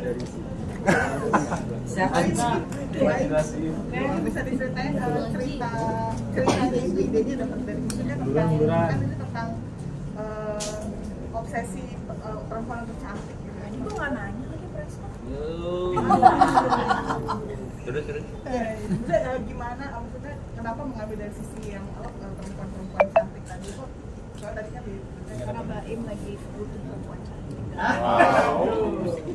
dari sini. Siapa itu? Bisa diceritain cerita idenya dapat dari mana? Kan itu tentang obsesi perempuan untuk cantik gitu. Ini gue nggak nanya lagi Presma. Terus Gimana maksudnya kenapa mengambil dari sisi yang perempuan cantik tadi kok? Soalnya tadi kan Karena Baim lagi butuh perempuan cantik.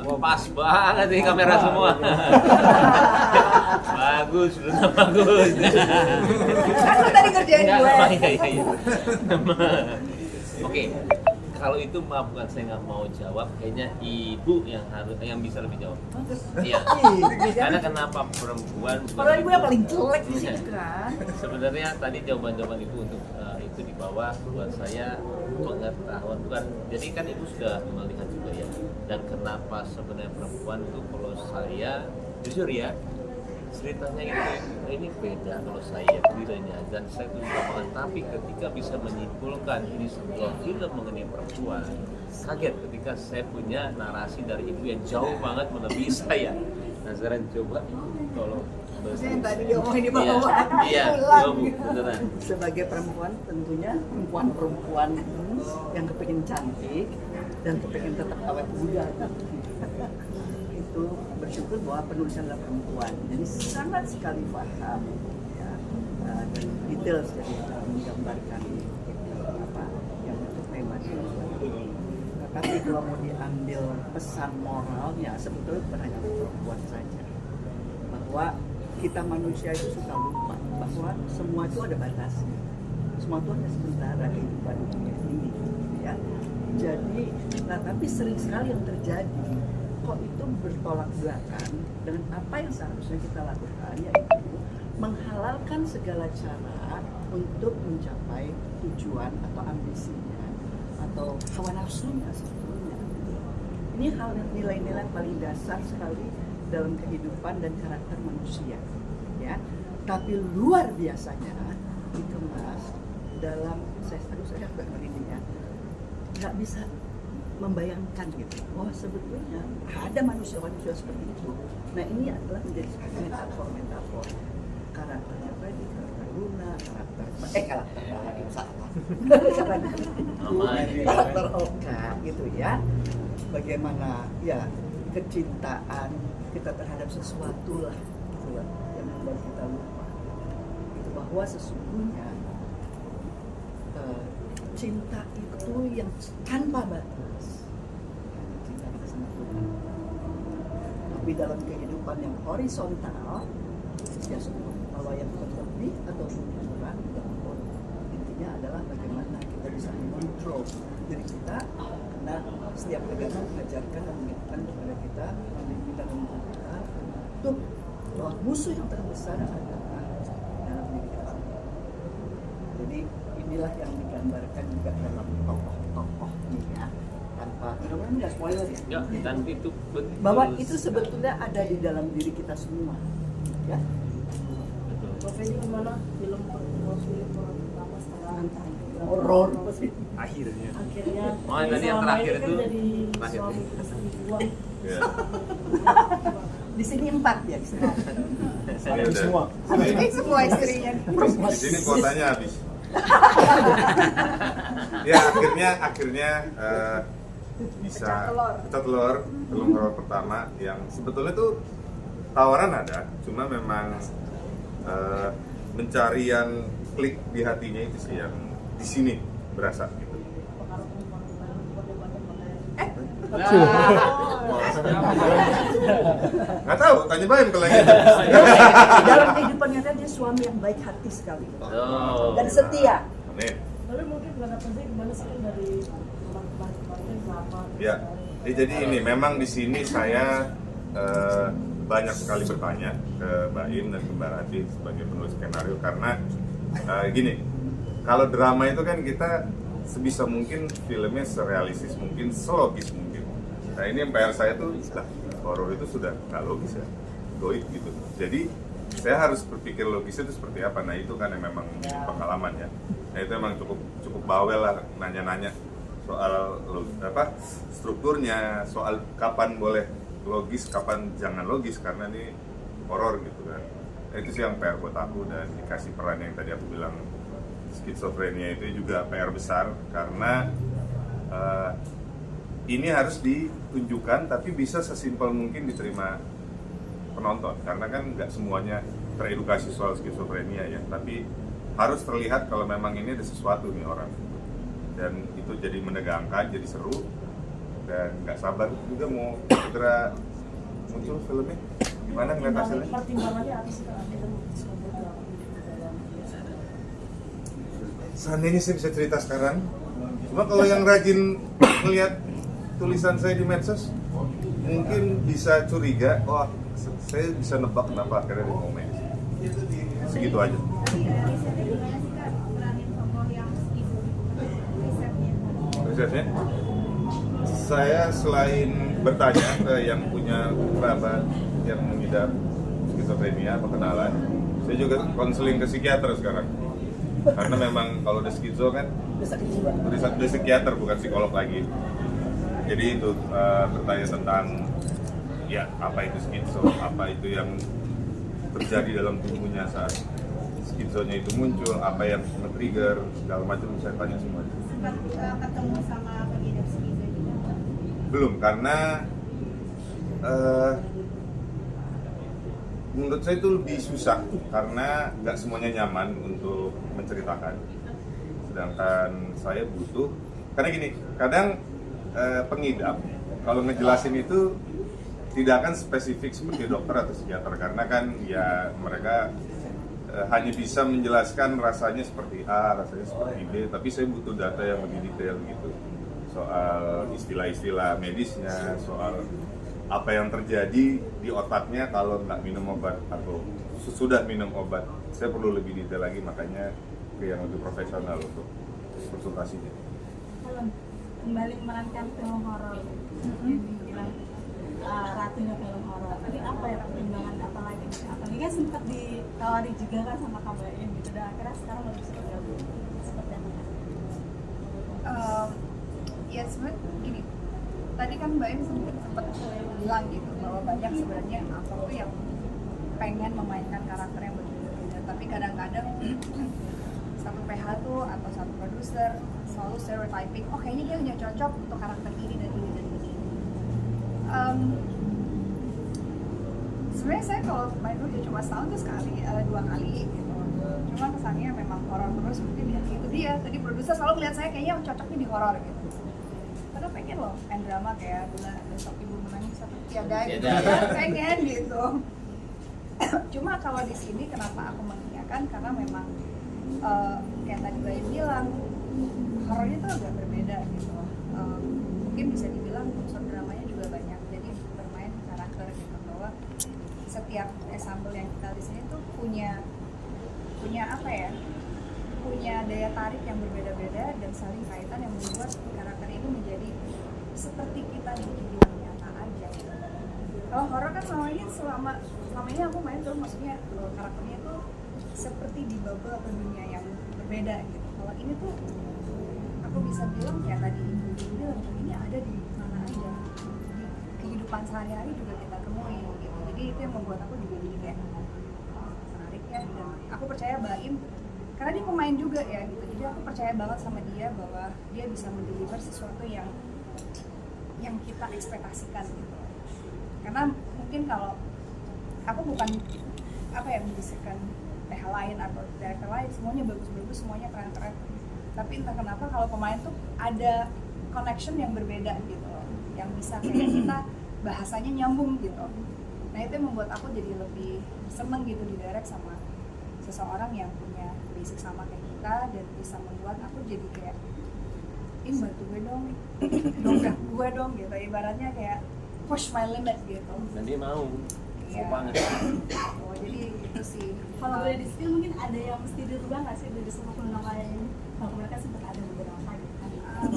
Wow, pas banget nih kamera semua. Bagus, benar bagus. Kan lu tadi kerjain gue. Iya. Oke, kalau itu bukan saya nggak mau jawab, kayaknya ibu yang bisa lebih jawab. Iya. Karena kenapa perempuan? Padahal ibu yang paling jelek di sini kan. Sebenarnya tadi jawaban ibu untuk itu di bawah buat saya pengetahuan bukan. Jadi kan ibu sudah melihat juga ya. Dan kenapa sebenarnya perempuan itu kalau saya jujur ya ceritanya ini beda kalau saya nilainya dan saya itu suka banget, tapi ketika bisa menyimpulkan ini sebuah film mengenai perempuan, kaget ketika saya punya narasi dari ibu yang jauh banget melebihi saya. Nah sekarang coba tolong Yang tadi diomongin di bawah. iya Bu, beneran. Sebagai perempuan tentunya perempuan yang kepingin cantik dan kepingin tetap awet muda. Itu bersyukur bahwa penulisan adalah perempuan, jadi sangat sekali paham ya, dan detail jadi menggambarkan apa yang untuk tema ini. Tapi kalau mau diambil pesan moralnya sebetulnya bukan hanya untuk perempuan saja, bahwa kita manusia itu suka lupa bahwa semua itu ada batasnya, semua itu hanya sementara kehidupan dunia ini ya. Jadi tapi sering sekali yang terjadi kok itu bertolak belakang dengan apa yang seharusnya kita lakukan, yaitu menghalalkan segala cara untuk mencapai tujuan atau ambisinya atau hawa nafsunya sebetulnya. Ini hal nilai-nilai paling dasar sekali dalam kehidupan dan karakter manusia ya. Tapi luar biasanya itu Mas, dalam saya agak merinding ya, nggak bisa membayangkan gitu, oh sebetulnya ada manusia-manusia seperti itu. Nah ini adalah menjadi metafor karakternya Freddy, karakter Luna, karakter Oka gitu ya. Bagaimana ya kecintaan kita terhadap sesuatu lah gitu, yang membuat kita lupa itu bahwa sesungguhnya cinta itu yang tanpa batas. Cinta kita sama Tuhan. Tapi dalam kehidupan yang horizontal, ya semua bahwa yang berlebih atau kurang, intinya adalah bagaimana kita bisa mengontrol diri kita, karena setiap agama mengajarkan dan mengingatkan kepada kita, kita untuk bahwa musuh yang terbesar adalah dalam diri kita. Jadi inilah yang digambarkan juga dalam tokoh-tokoh ini ya, tanpa mudah-mudahan nggak spoiler ya. Dan itu betul. Bahwa itu sebetulnya ada di dalam diri kita semua, ya. Prof ini gimana film pertama setelah Horor Akhirnya. akhirnya Tadi yang terakhir itu jadi terakhir. suami perselingkuhan. di sini 4 ya. Saya semua. ini semua istrinya. Di sini kuotanya habis. Ya akhirnya bisa pecah telur film horor pertama yang sebetulnya tuh tawaran ada, cuma memang mencari yang klik di hatinya itu sih yang di sini berasa gitu. Nggak tahu, tanya Baim kalau yang itu. Dalam kehidupan nyata dia suami yang baik hati sekali dan setia. Nih. Tapi mungkin gimana sih gimana sih dari kemarin sama. Ya, jadi ini memang di sini saya banyak sekali bertanya ke Baim dan ke Mbak Rati sebagai penulis skenario karena gini, kalau drama itu kan kita sebisa mungkin filmnya serealistis mungkin, selogis mungkin. Nah ini yang PR saya tuh, horor itu sudah nggak logis ya, goib gitu. Jadi saya harus berpikir logisnya itu seperti apa. Nah itu kan yang memang pengalaman ya. Nah itu memang cukup bawel lah nanya-nanya soal strukturnya, soal kapan boleh logis, kapan jangan logis, karena ini horor gitu kan. Itu sih yang PR buat aku, dan dikasih peran yang tadi aku bilang skizofrenia itu juga PR besar, karena ini harus ditunjukkan tapi bisa sesimpel mungkin diterima penonton, karena kan nggak semuanya teredukasi soal skizofrenia ya, tapi harus terlihat kalau memang ini ada sesuatu nih orang, dan itu jadi menegangkan, jadi seru, dan nggak sabar juga mau segera muncul filmnya. Gimana ngeliat hasilnya? Pertimbangannya apa sih kalau kita memutuskan dalam Seandainya saya bisa cerita sekarang, cuma kalau yang rajin melihat tulisan saya di medsos mungkin bisa curiga, oh saya bisa nebak kenapa akhirnya dia mau main. Segitu aja. Risetnya, saya selain bertanya ke yang punya kerabat yang mengidap skizofrenia atau kenalan, saya juga konseling ke psikiater sekarang. Karena memang kalau udah skizo kan udah psikiater, bukan psikolog lagi. Jadi itu bertanya tentang ya apa itu skizo, apa itu yang terjadi dalam tubuhnya saat skizonya itu muncul, apa yang nge-trigger, segala macam saya tanya semua. Sempat ketemu sama pengidap skizo juga? Belum, karena menurut saya itu lebih susah karena nggak semuanya nyaman untuk menceritakan. Sedangkan saya butuh, karena gini, kadang pengidap kalau ngejelasin itu tidak akan spesifik seperti dokter atau psikiater, karena kan ya mereka hanya bisa menjelaskan rasanya seperti A, rasanya seperti B, tapi saya butuh data yang lebih detail gitu, soal istilah-istilah medisnya, soal apa yang terjadi di otaknya kalau nggak minum obat atau sudah minum obat. Saya perlu lebih detail lagi, makanya ke yang lebih profesional untuk konsultasinya. Kalau kembali memerankan film horor yang dibilang ratunya film horor, tadi apa ya pertimbangan apa lagi? Apalagi kan sempat ditawari juga kan sama KBM gitu, dan akhirnya sekarang baru bisa bergabung. Seperti apa? Ya sebenarnya gini, tadi kan Mbak Im sempat bilang gitu bahwa banyak sebenarnya aktor tuh yang pengen memainkan karakter yang berbeda-beda, tapi kadang-kadang satu PH tuh atau satu produser selalu stereotyping, oh kayaknya dia hanya cocok untuk karakter ini dan ini dan ini. Sebenarnya saya kalau main dulu cuma setahun tuh sekali, 2 kali gitu. Cuma kesannya memang horor terus, mungkin ya itu dia. Tadi produser selalu melihat saya kayaknya cocoknya di horor gitu. Karena pengen loh main drama kayak Bila Besok Ibu Menangis Satu Tiada gitu, pengen gitu. Cuma kalau di sini kenapa aku mengiyakan, karena memang kayak tadi Bayu bilang, horornya tuh agak berbeda gitu. Mungkin bisa dibilang unsur dramanya juga banyak, jadi bermain karakter gitu, bahwa setiap ensemble yang kita di sini tuh punya apa ya, punya daya tarik yang berbeda-beda dan saling kaitan yang membuat karakter ini menjadi seperti kita di kehidupan nyata aja. Kalau horor kan selama ini aku main tuh, maksudnya karakternya tuh seperti di bubble atau dunia yang berbeda gitu. Kalau ini tuh aku bisa bilang kayak tadi bilang, ini ada di mana aja, di kehidupan sehari-hari juga kita temui gitu. Jadi itu yang membuat aku juga jadi kayak menarik ya, dan aku percaya Baim karena dia pemain juga ya gitu. Jadi aku percaya banget sama dia bahwa dia bisa mendeliver sesuatu yang kita ekspektasikan gitu. Karena mungkin kalau aku bukan apa ya membisikkan PH lain atau director lain, semuanya bagus-bagus, semuanya keren-keren. Tapi entah kenapa kalau pemain tuh ada connection yang berbeda gitu loh, yang bisa kayak kita bahasanya nyambung gitu. Nah itu yang membuat aku jadi lebih seneng gitu didirect sama seseorang yang punya basic sama kayak kita, dan bisa membuat aku jadi kayak bantu gue dong, dongkrak gue dong gitu, ibaratnya kayak push my limit gitu. Dan dia mau banget. Oh, jadi itu sih. Kalau boleh di skill mungkin ada yang mesti dirubah nggak sih dari semua pemenang kayak ini? Kalau mereka sempat ada beberapa gitu kan?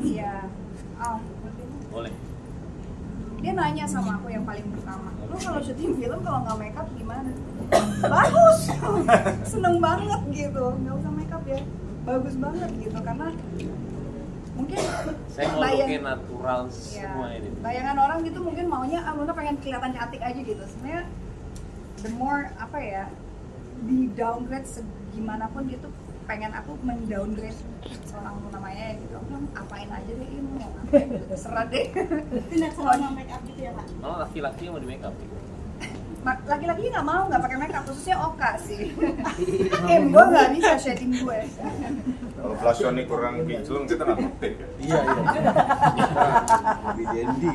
Iya. Boleh. Dia nanya sama aku yang paling pertama, lu kalau syuting film kalau nggak makeup gimana? Bagus, seneng banget gitu, nggak usah makeup ya, bagus banget gitu. Karena mungkin Saya mau bayang- looknya natural ya, semua ini. bayangan orang gitu mungkin maunya Muna pengen kelihatan cantik aja gitu. Sebenarnya the more apa ya, di downgrade segimanapun gitu, pengen aku mendowngrade seorang Muna Maya gitu. Aku bilang apain aja deh ini mau ngapain gitu, terserah deh. Tidak selama make up gitu ya Pak? Malah laki-laki yang mau di make up. Laki-laki nggak mau, nggak pakai makeup, khususnya Oka sih. Gue nggak bisa shading gue. Kalau blushnya kurang kinclong kita nggak pakai. Iya. Lebih dandy.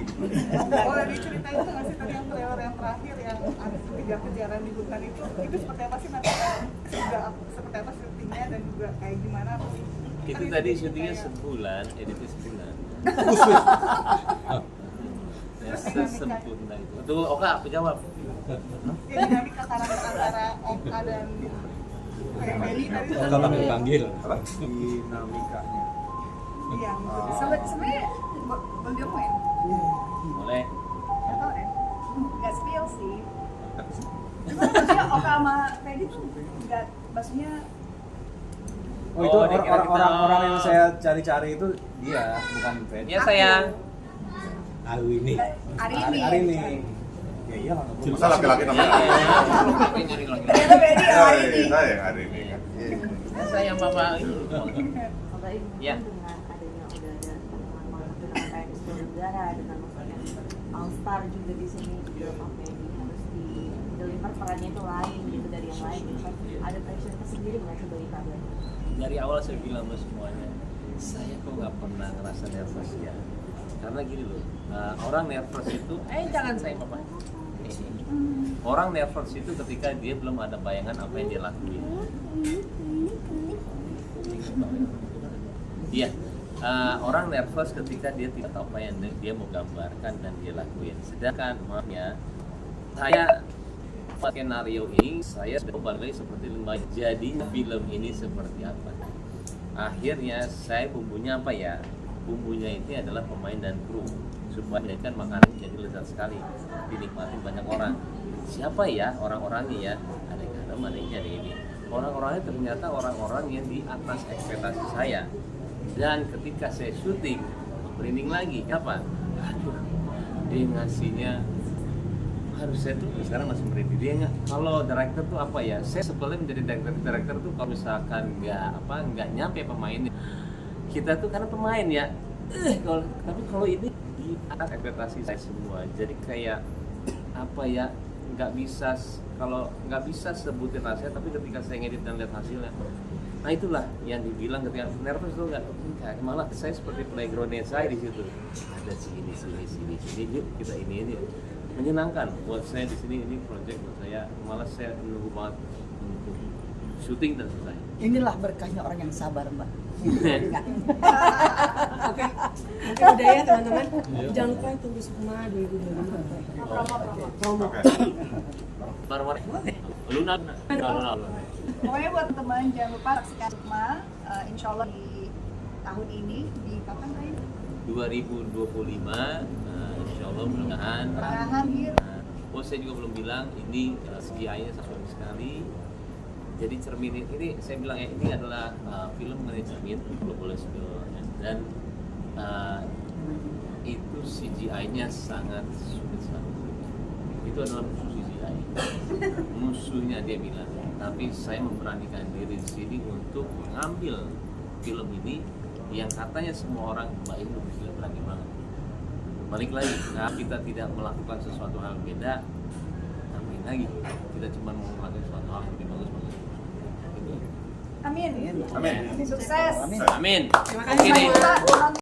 Boleh diceritain nggak sih tadi yang trailer yang terakhir yang ada kejar-kejaran di hutan itu seperti apa sih nanti? Sudah seperti apa syutingnya dan juga kayak gimana? Itu tadi syutingnya sebulan, editnya sebulan. Ya, sesempurna itu. Tuh, Oka, aku jawab. Ya dinamika antara Oka dan kayak Meli tadi. Kalau kami dipanggil, Apa? dinamikanya. Iya. Sebenarnya boleh diomongin? Boleh. Nggak tahu deh, nggak spill sih. Cuma maksudnya Oka sama Fedi tuh nggak, maksudnya Oh itu Oh, dia kira kita- orang yang saya cari-cari itu dia, bukan Fed. Ya sayang. Hari ini. Hari ini. Ya iya lah. Masa laki-laki namanya? Oke, nyari lagi. ternyata Fedi yang hari ini. Saya yang hari ini kan. Sayang Papa itu. Kalau ini Ya. dengan adanya udah ada teman-teman dengan kayak di seluruh negara dengan maksudnya All Star juga di sini juga apa ini harus di deliver perannya itu lain gitu dari yang lain gitu kan. Ada pressure tersendiri nggak sebagai kabar? Dari awal saya bilang sama semuanya, saya kok nggak pernah ngerasa nervous ya. Karena gini loh, orang nervous itu, jangan sayang Papa. Orang nervous itu ketika dia belum ada bayangan apa yang dia lakuin. Iya, orang nervous ketika dia tidak tahu apa yang dia mau gambarkan dan dia lakuin. Sedangkan maksudnya saya skenario ini saya sudah berbagai seperti lembaga. Jadi film ini seperti apa? Akhirnya saya bumbunya apa ya? Bumbunya ini adalah pemain dan kru supaya menjadikan makanan jadi lezat sekali dinikmati banyak orang. Siapa ya orang-orangnya ya? Ada yang garam, ada yang ada ini. Orang-orangnya ternyata orang-orang yang di atas ekspektasi saya. Dan ketika saya syuting, merinding lagi. Apa? Aduh, dia ngasihnya harus saya tuh sekarang masih merinding. Dia nggak, kalau director tuh apa ya? Saya sebelum menjadi director tuh kalau misalkan nggak nyampe pemainnya. Kita tuh karena pemain ya. Tapi kalau ini di atas ekspektasi saya semua. Jadi kayak apa ya? Kalau nggak bisa sebutin rasanya, tapi ketika saya ngedit dan lihat hasilnya, nah itulah yang dibilang ketika nervous tuh nggak, malah saya seperti playgroundnya saya di situ. Ada sini, yuk kita ini menyenangkan buat saya di sini, ini project buat saya. Malah saya menunggu banget untuk syuting dan selesai. Inilah berkahnya orang yang sabar, Mbak. Oke, udah ya teman-teman. Jangan lupa tunggu Sukma 2025. Promo. Oke. Baru-baru Luna. Pokoknya buat teman jangan lupa saksikan Sukma, insya Allah di tahun ini, di kapan Ryan? 2025, insya Allah mudah-mudahan. Pertengahan gitu. Oh saya juga belum bilang ini CGI-nya sesuai sekali. Jadi cermin ini saya bilang ya ini adalah film mengenai cermin, kalau boleh spill dan itu CGI-nya sangat sulit sekali. Itu adalah musuh CGI. Musuhnya dia bilang. Tapi saya memberanikan diri di sini untuk mengambil film ini yang katanya semua orang Mbak Ibu bisa berani banget. Balik lagi, nah kita tidak melakukan sesuatu hal beda, ngapain lagi? Kita cuma mau melakukan sesuatu hal yang lebih bagus. Amin. Amin. Sukses. Amin. Amin. Terima kasih Oke nih. banyak.